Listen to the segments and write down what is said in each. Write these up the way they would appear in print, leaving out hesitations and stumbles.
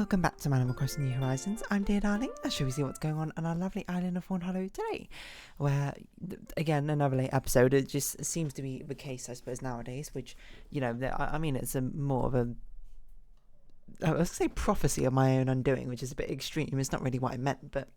Welcome back to Animal Crossing New Horizons. I'm Dear Darling, and shall we see what's going on our lovely island of Fawnhollow today? Where, again, another late episode. It just seems to be the case, I suppose, nowadays, which, you know, I mean, it's more of a, I was going to say prophecy of my own undoing, which is a bit extreme. It's not really what I meant, but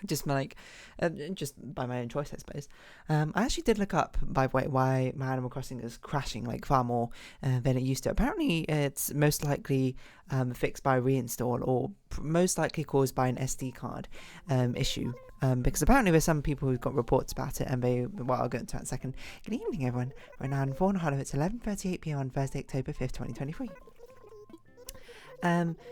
just just by my own choice, I suppose. I actually did look up, by the way, why my Animal Crossing is crashing like far more than it used to. Apparently, it's most likely fixed by reinstall, or most likely caused by an SD card issue. Because apparently there's some people who've got reports about it, and I'll go into that in a second. Good evening, everyone. Right now in Fawnhallow, it's 11:38 p.m. on Thursday, October 5th, 2023.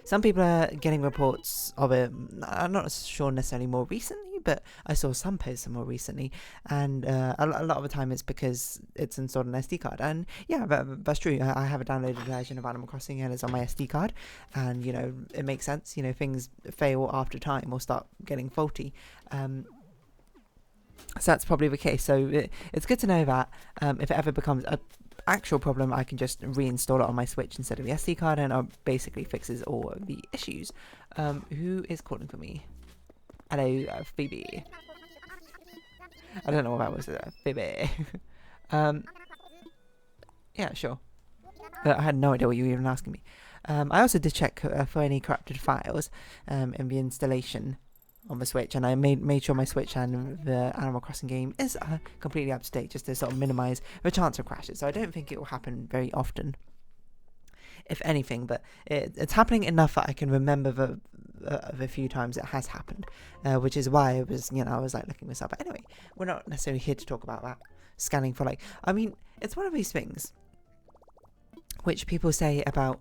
Some people are getting reports of it. I'm not sure necessarily more recently, but I saw some posts more recently, and a lot of the time it's because it's installed an SD card. And yeah, that's true. I have a downloaded version of Animal Crossing, and it's on my SD card, and you know, it makes sense. You know, things fail after time or start getting faulty. So that's probably the case. So it's good to know that if it ever becomes a actual problem, I can just reinstall it on my Switch instead of the SD card, and it basically fixes all of the issues. Who is calling for me? Hello, Phoebe. I don't know what that was. Phoebe. Yeah, sure. I had no idea what you were even asking me. I also did check for any corrupted files in the installation on the Switch, and I made sure my Switch and the Animal Crossing game is completely up to date, just to sort of minimize the chance of crashes. So I don't think it will happen very often, if anything, but it's happening enough that I can remember the few times it has happened, which is why I was like looking this up. But anyway, we're not necessarily here to talk about that. Scanning for it's one of these things which people say about,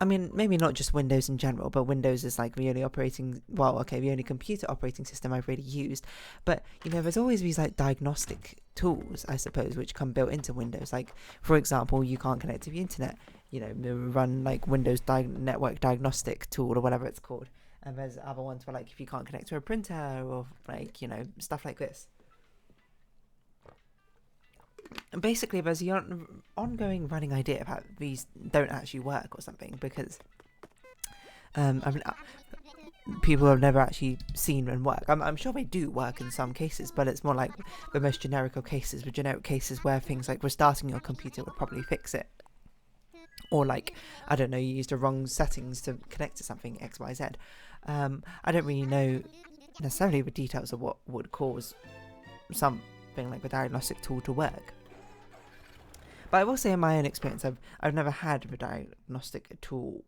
I mean, maybe not just Windows in general, but Windows is like the only the only computer operating system I've really used. But, you know, there's always these like diagnostic tools, I suppose, which come built into Windows. Like, for example, you can't connect to the internet, you know, run like Windows network diagnostic tool or whatever it's called. And there's other ones where like if you can't connect to a printer or like, you know, stuff like this. And basically, there's the ongoing running idea about these don't actually work or something, because people have never actually seen them work. I'm sure they do work in some cases, but it's more like the most generic of cases, the generic cases where things like restarting your computer would probably fix it. Or like, I don't know, you used the wrong settings to connect to something X, Y, Z. I don't really know necessarily the details of what would cause something like the diagnostic tool to work. But I will say, in my own experience, I've never had the diagnostic tool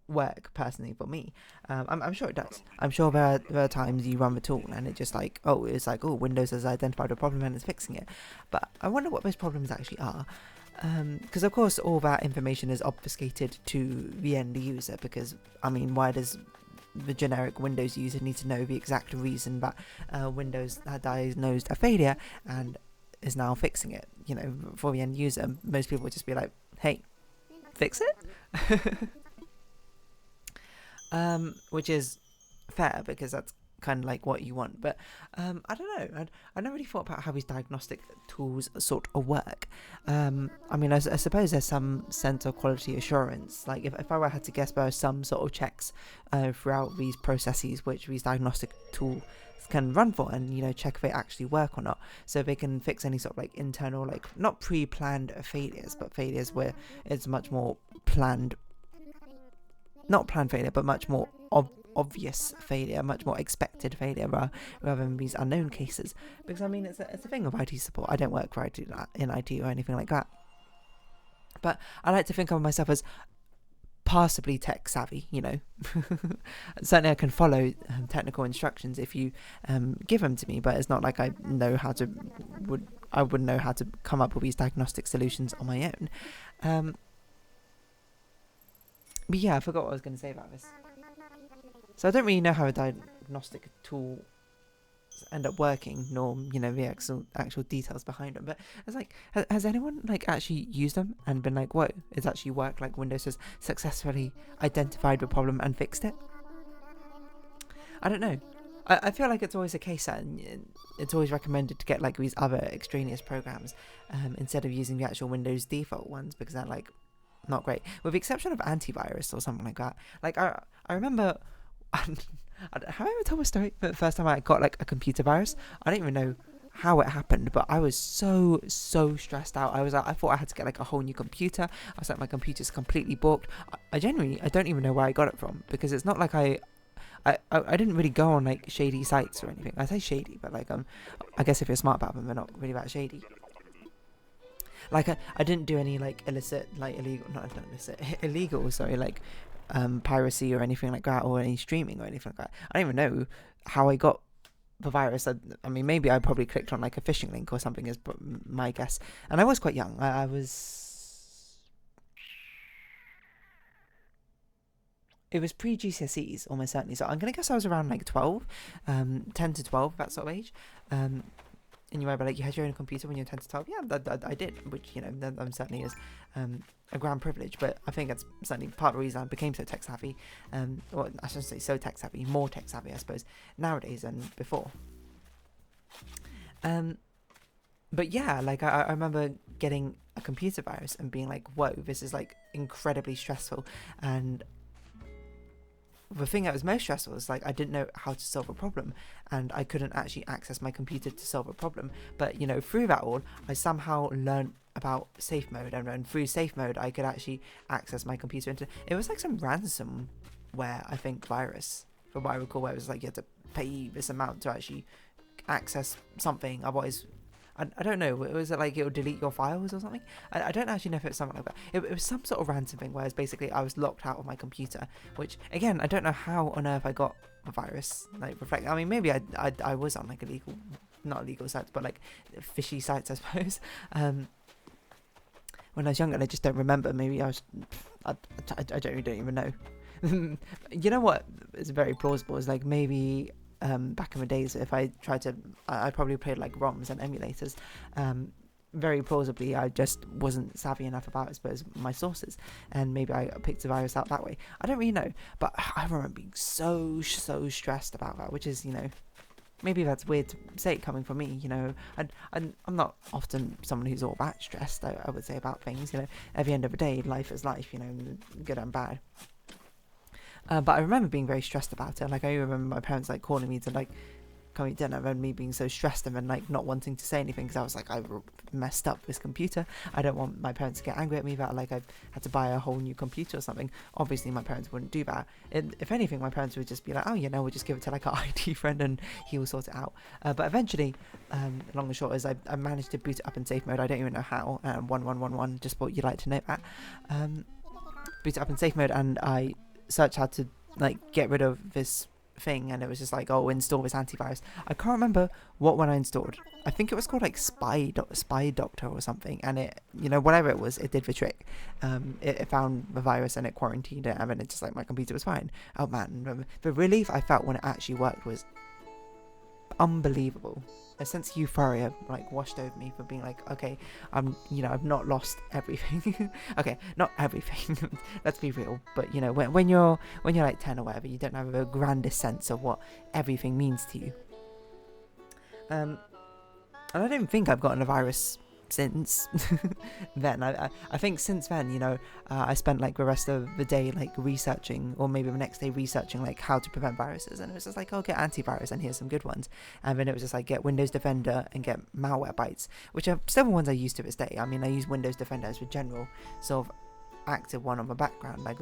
work personally for me. I'm sure it does. I'm sure there are times you run the tool and it just Windows has identified a problem and is fixing it. But I wonder what those problems actually are. Because of course all that information is obfuscated to the end user, because I mean, why does the generic Windows user need to know the exact reason that Windows had diagnosed a failure and is now fixing it? You know, for the end user, most people would just be like, hey, fix it. Which is fair, because that's kind of like what you want. But I don't know, I never really thought about how these diagnostic tools sort of work. I mean, I suppose there's some sense of quality assurance. Like if I had to guess, there are some sort of checks throughout these processes which these diagnostic tools can run for, and you know, check if they actually work or not, so they can fix any sort of like internal, like not pre-planned failures, but failures where it's much more not planned failure, but much more obvious failure, much more expected failure, rather than these unknown cases. Because I mean, it's a thing of IT support. I don't work for IT in IT or anything like that, but I like to think of myself as passably tech savvy, you know. Certainly I can follow technical instructions if you give them to me, but it's not like I wouldn't know how to come up with these diagnostic solutions on my own. But yeah, I forgot what I was going to say about this. So I don't really know how a diagnostic tool end up working, nor, you know, the actual details behind them. But it's like, has anyone like actually used them and been like, whoa, it's actually worked? Like Windows has successfully identified the problem and fixed it? I don't know. I feel like it's always a case that it's always recommended to get like these other extraneous programs instead of using the actual Windows default ones, because they're like not great, with the exception of Antivirus or something like that. Like I remember, have I ever told a story? The first time I got like a computer virus, I don't even know how it happened, but I was so stressed out. I thought I had to get like a whole new computer. I was like, my computer's completely booked. I genuinely, I don't even know where I got it from, because it's not like I didn't really go on like shady sites or anything. I say shady, but like I guess if you're smart about them, they're not really that shady. Like I didn't do any like illicit, like illegal, sorry, like piracy or anything like that, or any streaming or anything like that. I don't even know how I got the virus. I mean, maybe I probably clicked on like a phishing link or something, is my guess. And I was quite young. I was. It was pre-GCSEs, almost certainly. So I'm gonna guess I was around like 12, 10 to 12, that sort of age. And you remember, like, you had your own computer when you were 10 to 12? Yeah, I did, which, you know, that certainly is a grand privilege. But I think that's certainly part of the reason I became so tech-savvy. Well, I shouldn't say so tech-savvy, more tech-savvy, I suppose, nowadays than before. But yeah, like, I remember getting a computer virus and being like, whoa, this is, like, incredibly stressful. And the thing that was most stressful was, like, I didn't know how to solve a problem, and I couldn't actually access my computer to solve a problem. But, you know, through that all, I somehow learned about safe mode, and through safe mode I could actually access my computer into it. Was like some ransomware, I think, virus, from what I recall, where it was like you had to pay this amount to actually access something, otherwise I don't know, was it like it would delete your files or something? I don't actually know if it was something like that. It was some sort of ransom thing, whereas basically I was locked out of my computer, which, again, I don't know how on earth I got a virus. Like, I mean, maybe I was on like not illegal sites, but like fishy sites, I suppose. When I was younger, I just don't remember. Maybe I don't even know. You know what is very plausible is, like, maybe back in the days, if I tried to, I probably played like ROMs and emulators. Very plausibly, I just wasn't savvy enough about, I suppose, my sources, and maybe I picked the virus out that way. I don't really know, but I remember being so stressed about that, which is, you know, maybe that's weird to say coming from me, you know. I'm not often someone who's all that stressed, I would say, about things, you know. At the end of the day, life is life, you know, good and bad. But I remember being very stressed about it. Like, I remember my parents, like, calling me to, like, come eat dinner, and me being so stressed and then, like, not wanting to say anything, because I was like, I messed up this computer. I don't want my parents to get angry at me that, like, I had to buy a whole new computer or something. Obviously, my parents wouldn't do that. If anything, my parents would just be like, oh, you know, we'll just give it to, like, our IT friend and he will sort it out. But eventually, long and short is, I managed to boot it up in safe mode. I don't even know how. 1111, just thought you'd like to know that. Boot it up in safe mode, and I searched how to, like, get rid of this thing, and it was just like, oh, install this antivirus. I can't remember what one I installed. I think it was called like Spy Doctor or something, and it, you know, whatever it was, it did the trick. It found the virus and it quarantined it, and then it just, like, my computer was fine. Oh man, the relief I felt when it actually worked was unbelievable. A sense of euphoria, like, washed over me, for being like, okay, you know, I've not lost everything. Okay, not everything. Let's be real. But, you know, when you're like 10 or whatever, you don't have the grandest sense of what everything means to you. And I don't think I've gotten a virus since then. I think since then, you know, I spent, like, the rest of the day, like, researching, or maybe the next day researching, like, how to prevent viruses, and it was just like, oh, get antivirus, and here's some good ones. And then it was just like, get Windows Defender and get Malwarebytes, which are still the ones I use to this day. I mean, I use Windows Defender as a general sort of active one on the background, like,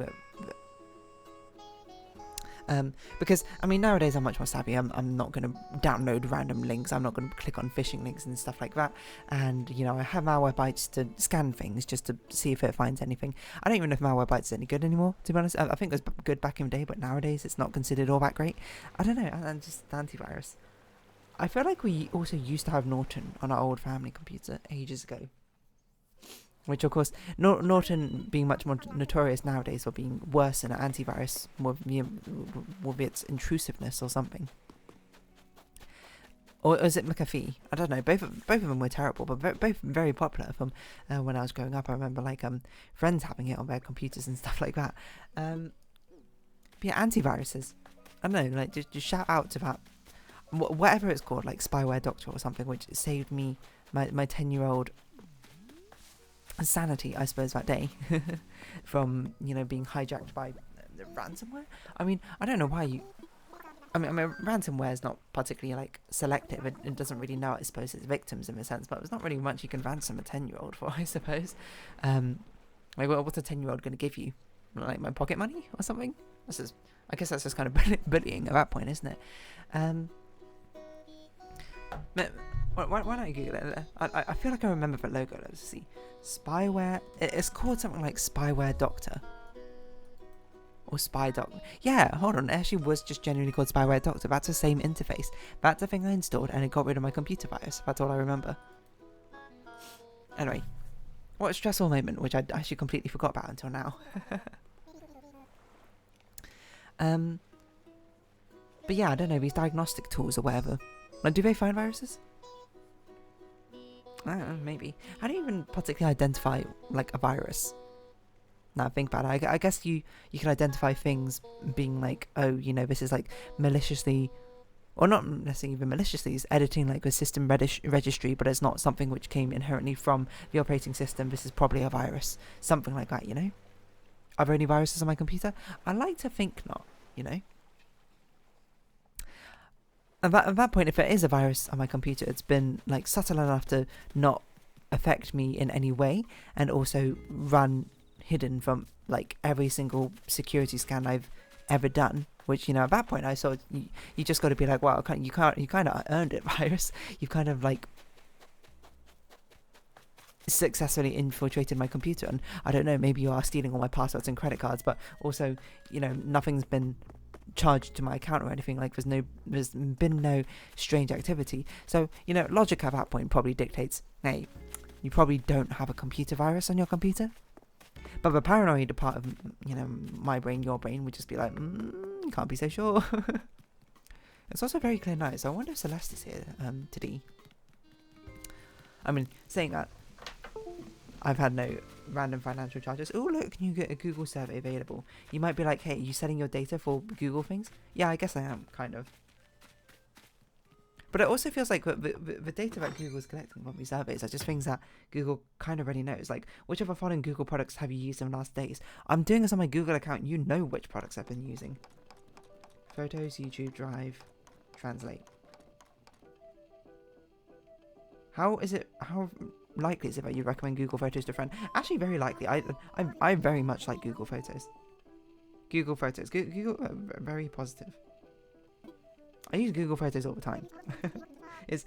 because, I mean, nowadays I'm much more savvy. I'm not going to download random links. I'm not going to click on phishing links and stuff like that. And, you know, I have Malwarebytes to scan things just to see if it finds anything. I don't even know if Malwarebytes is any good anymore, to be honest. I think it was good back in the day, but nowadays it's not considered all that great. I don't know. And just antivirus. I feel like we also used to have Norton on our old family computer ages ago. Which, of course, Norton being much more notorious nowadays for being worse than an antivirus with its intrusiveness or something. Or is it McAfee? I don't know. Both of them were terrible, but both very popular from when I was growing up. I remember, like, friends having it on their computers and stuff like that. But yeah, antiviruses. I don't know. Like, just shout out to that, whatever it's called, like Spyware Doctor or something, which saved me my 10-year-old sanity, I suppose, that day from, you know, being hijacked by the ransomware. I mean, I don't know why you... I mean, ransomware is not particularly, like, selective. It doesn't really know, I suppose, its victims in a sense, but there's not really much you can ransom a 10-year-old for, I suppose. Like, what's a 10-year-old going to give you? Like, my pocket money or something? I guess that's just kind of bullying at that point, isn't it? Why don't you Google it? I feel like I remember the logo. Let's see. Spyware. It's called something like Spyware Doctor. Or Spy Doctor. Yeah, hold on. It actually was just genuinely called Spyware Doctor. That's the same interface. That's the thing I installed and it got rid of my computer virus. That's all I remember. Anyway. What a stressful moment, which I actually completely forgot about until now. But yeah, I don't know, these diagnostic tools or whatever. Like, do they find viruses? I don't know, maybe. How do you even particularly identify, like, a virus? Now I think about it, I guess you can identify things being like, oh, you know, this is like maliciously, or not necessarily even maliciously, it's editing like a system registry, but it's not something which came inherently from the operating system. This is probably a virus. Something like that, you know? Are there any viruses on my computer? I like to think not, you know? At that point, if there is a virus on my computer, it's been like subtle enough to not affect me in any way, and also run hidden from like every single security scan I've ever done. Which, you know, at that point, I saw you just got to be like, wow, you kind of earned it, virus. You've kind of like successfully infiltrated my computer, and I don't know, maybe you are stealing all my passwords and credit cards, but also, you know, nothing's been charged to my account or anything. Like, there's been no strange activity. So, you know, logic at that point probably dictates, hey, you probably don't have a computer virus on your computer. But the paranoid part of, you know, my brain, your brain, would just be like, you can't be so sure. It's also very clear night, so I wonder if Celeste is here today. I mean, saying that, I've had no random financial charges. Oh, look, you get a Google survey available. You might be like, hey, are you selling your data for Google things? Yeah, I guess I am, kind of. But it also feels like the data that Google's collecting from these surveys are just things that Google kind of already knows. Like, which of the following Google products have you used in the last days? I'm doing this on my Google account. You know which products I've been using. Photos, YouTube, Drive, Translate. How likely is it that you recommend Google Photos to a friend? Actually, very likely. I very much like Google Photos. Google Photos. Google very positive. I use Google Photos all the time. It's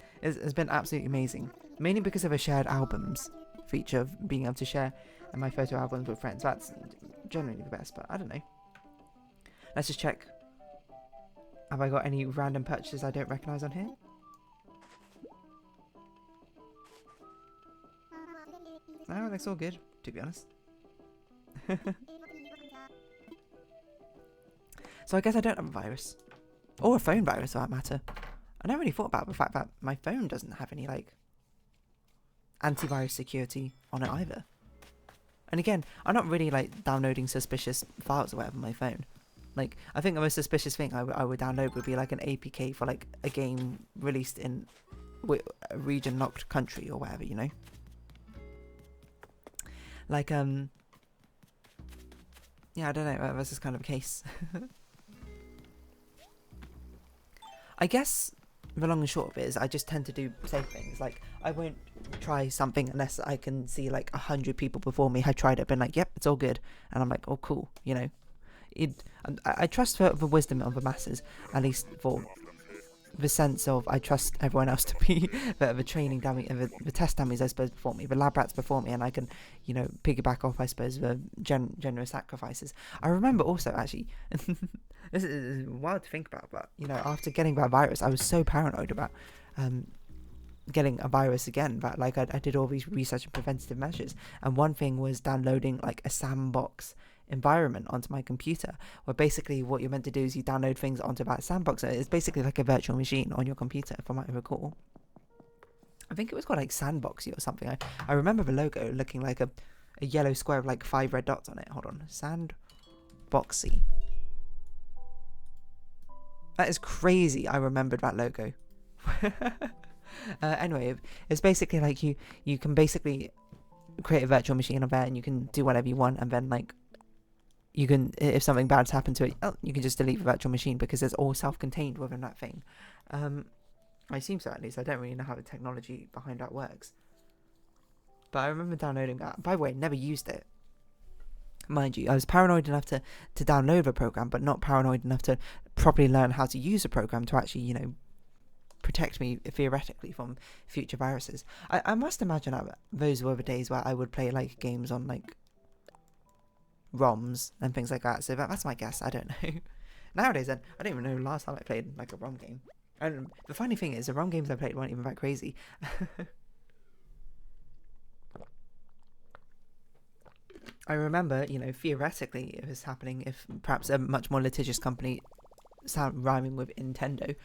been absolutely amazing. Mainly because of a shared albums feature of being able to share my photo albums with friends. That's generally the best, but I don't know. Let's just check. Have I got any random purchases I don't recognise on here? No, that's all good, to be honest. So I guess I don't have a virus. Or a phone virus, for that matter. I never really thought about the fact that my phone doesn't have any, like, antivirus security on it either. And again, I'm not really, like, downloading suspicious files or whatever on my phone. Like, I think the most suspicious thing I would download would be, like, an APK for, like, a game released in a region-locked country or whatever, you know? Like, yeah, I don't know, that's just kind of a case. I guess the long and short of it is I just tend to do safe things. Like, I won't try something unless I can see like 100 people before me had tried it, been like, yep, it's all good, and I'm like, oh cool, you know. I trust the wisdom of the masses, at least for the sense of I trust everyone else to be the training dummy, the test dummies, I suppose, before me, the lab rats before me, and I can, you know, piggyback off, I suppose, the generous sacrifices. I remember also, actually, this is wild to think about, but, you know, after getting that virus, I was so paranoid about getting a virus again that, like, I did all these research and preventative measures, and one thing was downloading, like, a sandbox environment onto my computer, where basically what you're meant to do is you download things onto that sandbox. It's basically like a virtual machine on your computer, if I might recall. I think it was called like Sandboxy or something. I remember the logo looking like a yellow square with like 5 red dots on it. Hold on, Sandboxy. That is crazy. I remembered that logo. Anyway, it's basically like you can basically create a virtual machine of there, and you can do whatever you want, and then like you can, if something bad's happened to it, you can just delete the virtual machine because it's all self-contained within that thing. I assume so, at least. I don't really know how the technology behind that works, but I remember downloading that. By the way, never used it, mind you. I was paranoid enough to download the program, but not paranoid enough to properly learn how to use the program to actually, you know, protect me theoretically from future viruses. I must imagine that those were the days where I would play like games on like ROMs and things like that. So that's my guess. I don't know. Nowadays, then, I don't even know the last time I played like a ROM game. And the funny thing is, the ROM games I played weren't even that crazy. I remember, you know, theoretically it was happening if perhaps a much more litigious company, sound rhyming with Nintendo,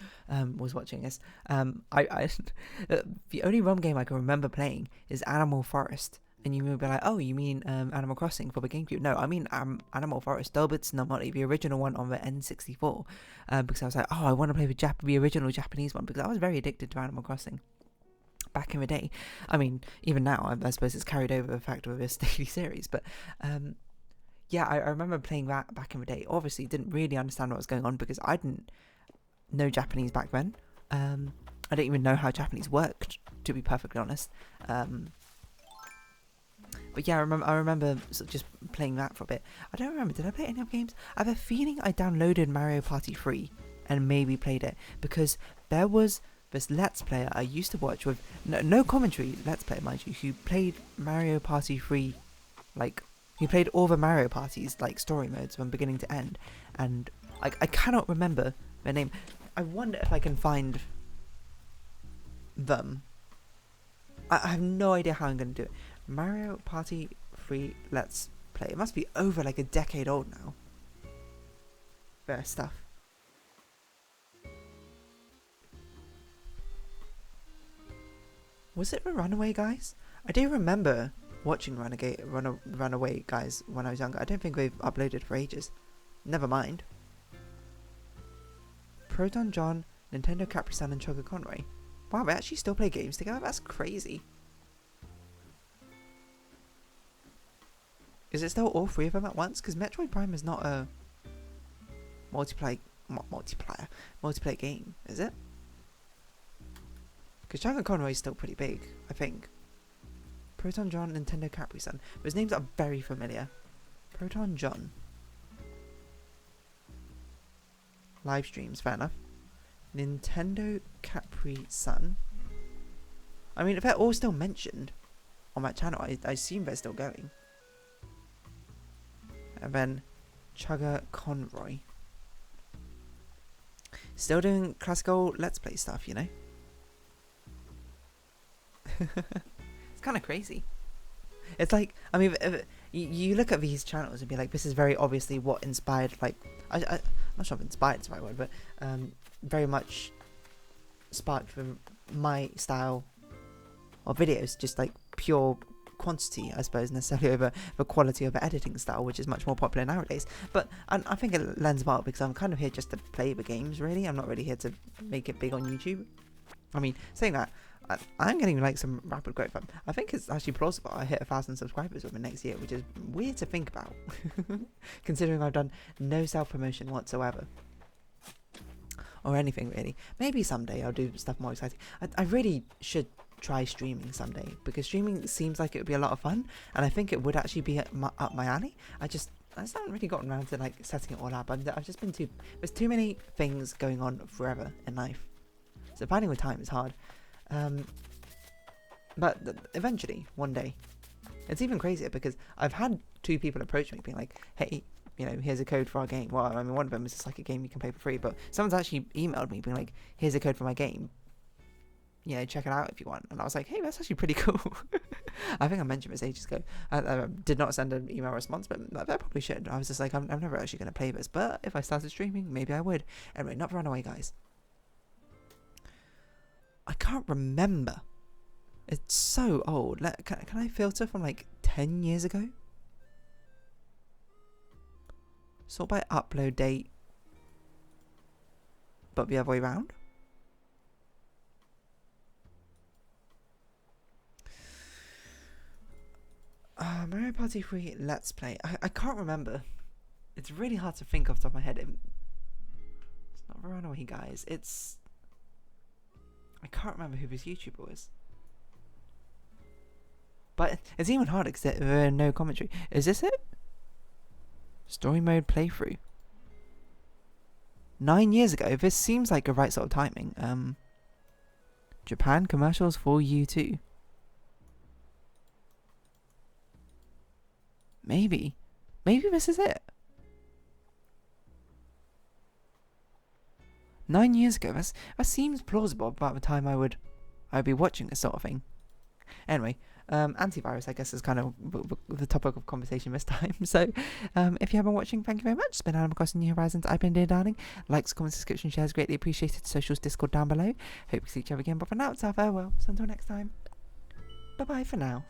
was watching this. The only ROM game I can remember playing is Animal Forest. And you may be like, oh, you mean Animal Crossing for the GameCube? No, I mean Animal Forest, Dolbits Nomori, the original one on the N64. Because I was like, oh, I want to play the original Japanese one, because I was very addicted to Animal Crossing back in the day. I mean, even now, I suppose it's carried over the fact of this daily series. But yeah, I remember playing that back in the day. Obviously, didn't really understand what was going on because I didn't know Japanese back then. I didn't even know how Japanese worked, to be perfectly honest. But yeah, I remember sort of just playing that for a bit. I don't remember, did I play any other games? I have a feeling I downloaded Mario Party 3 and maybe played it, because there was this Let's Player I used to watch with no commentary, Let's Player mind you, who played Mario Party 3, like, he played all the Mario Parties, like, story modes from beginning to end, and I cannot remember their name. I wonder if I can find them. I have no idea how I'm going to do it. Mario Party 3 Let's Play. It must be over like a decade old now. Their stuff. Was it the Runaway Guys? I do remember watching Runaway Guys when I was younger. I don't think they've uploaded for ages. Never mind. Proton John, Nintendo Capri-Sun and Chugga Conroy. Wow, they actually still play games together? That's crazy. Is it still all three of them at once? Because Metroid Prime is not a multiplayer game, is it? Because Chugga Conroy is still pretty big, I think. Proton John, Nintendo Capri-Sun. Those names are very familiar. Proton John. Live streams, fair enough. Nintendo Capri-Sun. I mean, if they're all still mentioned on that channel, I assume they're still going. And then Chugga Conroy. Still doing classical Let's Play stuff, you know? It's kind of crazy. It's like, I mean, you look at these channels and be like, this is very obviously what inspired, like, I'm not sure if inspired is the right word, but very much sparked from my style of videos, just like pure quantity, I suppose, necessarily over the quality of the editing style, which is much more popular nowadays. But I think it lends well because I'm kind of here just to play the games, really. I'm not really here to make it big on YouTube. I mean, saying that, I'm getting like some rapid growth. I think it's actually plausible I hit 1,000 subscribers within next year, which is weird to think about, considering I've done no self-promotion whatsoever. Or anything, really. Maybe someday I'll do stuff more exciting. I really should try streaming someday, because streaming seems like it would be a lot of fun, and I think it would actually be up my alley. I just haven't really gotten around to like setting it all up. I've just been there's too many things going on forever in life, so finding the time is hard. But eventually, one day. It's even crazier because I've had 2 people approach me being like, hey, you know, here's a code for our game. Well, I mean, one of them is just like a game you can play for free, but someone's actually emailed me being like, here's a code for my game. You know, check it out if you want. And I was like, hey, that's actually pretty cool. I think I mentioned this ages ago. I did not send an email response, but I probably should. I was just like, I'm never actually going to play this, but if I started streaming, maybe I would. Anyway, not Runaway Guys. I can't remember. It's so old. Can I filter from like 10 years ago? Sort by upload date, but the other way around. Mario Party 3 Let's Play. I can't remember. It's really hard to think off the top of my head. It's not Fawnhallow, guys. It's... I can't remember who this YouTuber was. But it's even harder because there are no commentary. Is this it? Story mode playthrough. 9 years ago. This seems like a right sort of timing. Japan commercials for you too. Maybe this is it. 9 years ago. That seems plausible about the time I'd be watching this sort of thing. Anyway, antivirus, I guess, is kind of the topic of conversation this time. So, if you have been watching, thank you very much. It's been Adam across New Horizons. I've been Dear Darling. Likes, comments, subscription, shares, greatly appreciated. Socials, Discord down below. Hope to see each other again. But for now, it's our farewell. So until next time, bye bye for now.